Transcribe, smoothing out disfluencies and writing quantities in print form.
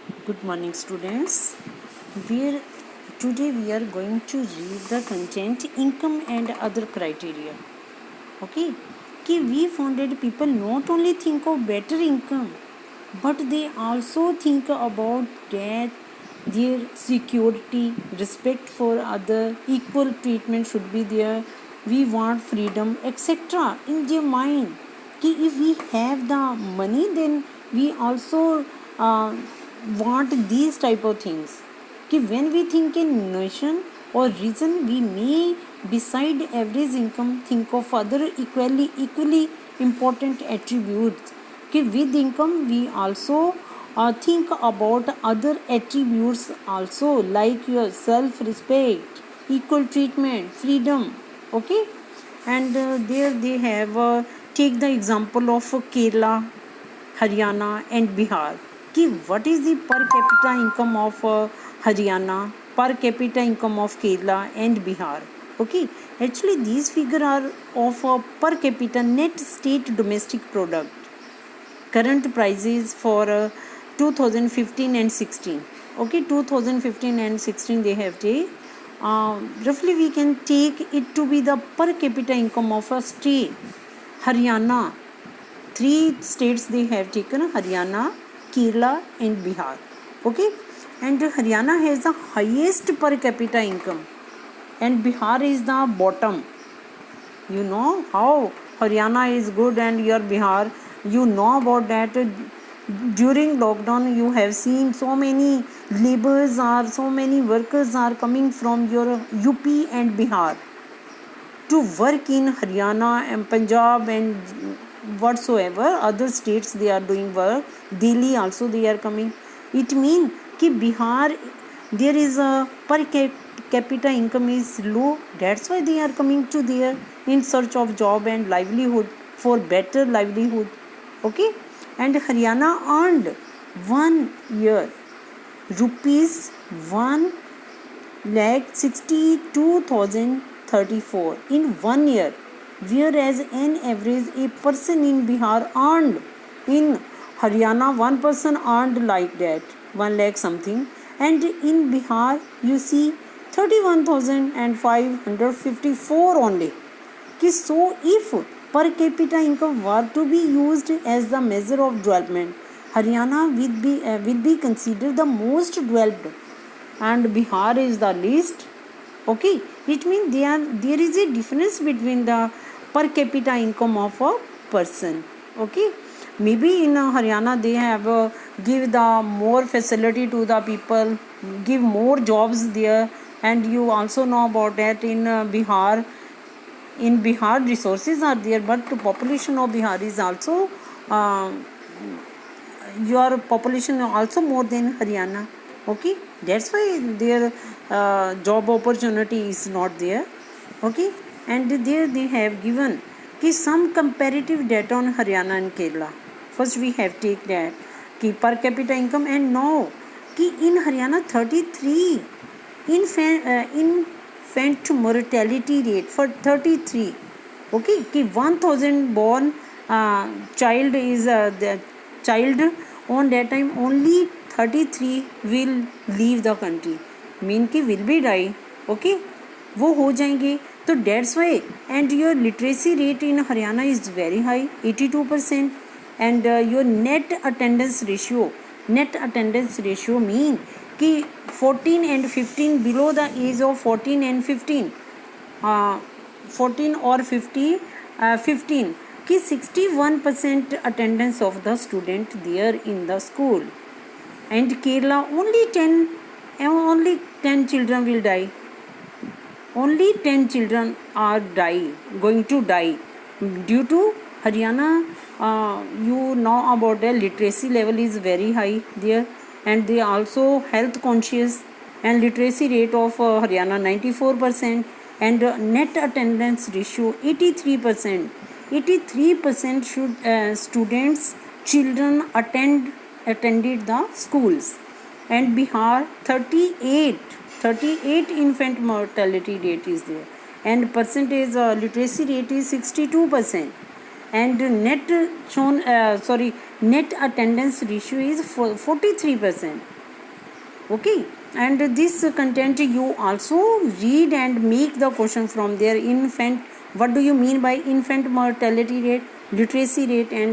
Good morning, students. We Today we are going to read the content income and other criteria. Okay, we found that people not only think of better income, but they also think about that their security, respect for other, equal treatment should be there. We want freedom, etc. in their mind. If we have the money, then we also uh, want these type of things. When we think in nation or region, we may beside average income think of other equally important attributes. With income we also think about other attributes also, like your self respect, equal treatment, freedom. Okay, and there they have take the example of Kerala, Haryana and Bihar. What is the per capita income of Haryana, per capita income of Kerala and Bihar? Okay, actually these figures are of per capita net state domestic product. Current prices for 2015 and 16. Okay, 2015 and 16 they have take. Roughly we can take it to be the per capita income of a state. Haryana, three states they have taken: Haryana, Kerala and Bihar. Okay, and Haryana has the highest per capita income and Bihar is the bottom. You know how Haryana is good and your Bihar, you know about that. During lockdown you have seen so many laborers are, so many workers are coming from your UP and Bihar to work in Haryana and Punjab and whatsoever other states they are doing work. Delhi also they are coming. It means कि Bihar there is a per capita income is low. That's why they are coming to there in search of job and livelihood, for better livelihood. Okay, and Haryana earned 1 year rupees 1,62,034 in 1 year, whereas an average a person in Bihar earned in Haryana, one person earned like that 1 lakh something, and in Bihar you see 31,554 only. So if per capita income were to be used as the measure of development, Haryana will be considered the most developed and Bihar is the least. Okay, it means there is a difference between the per capita income of a person. Okay, maybe in Haryana they have give the more facility to the people, give more jobs there, and you also know about that in Bihar. In Bihar resources are there, but the population of Bihar is also your population also more than Haryana. Okay, that's why their job opportunity is not there. Okay, and there they have given some comparative data on Haryana and Kerala. First we have take that per capita income, and now in Haryana 33 infant mortality rate for 33. Okay, 1000 born child is the child on that time only 33 will leave the country, mean कि will be die. Okay, वो हो जाएंगे. तो that's why, and your literacy rate in Haryana is very high, 82%, and your net attendance ratio mean कि 14 and 15 below the age of 14 and 15 14 or 15 कि 61% attendance of the student there in the school. And Kerala only 10 children will die. Only 10 children are going to die due to Haryana. You know about the literacy level is very high there, and they also health conscious, and literacy rate of Haryana 94%, and net attendance ratio 83%. 83% should students children attended the schools, and Bihar 38 infant mortality rate is there, and percentage literacy rate is 62%, and net attendance ratio is 43%. Okay, and this content you also read and make the question from there. Infant, what do you mean by infant mortality rate, literacy rate, and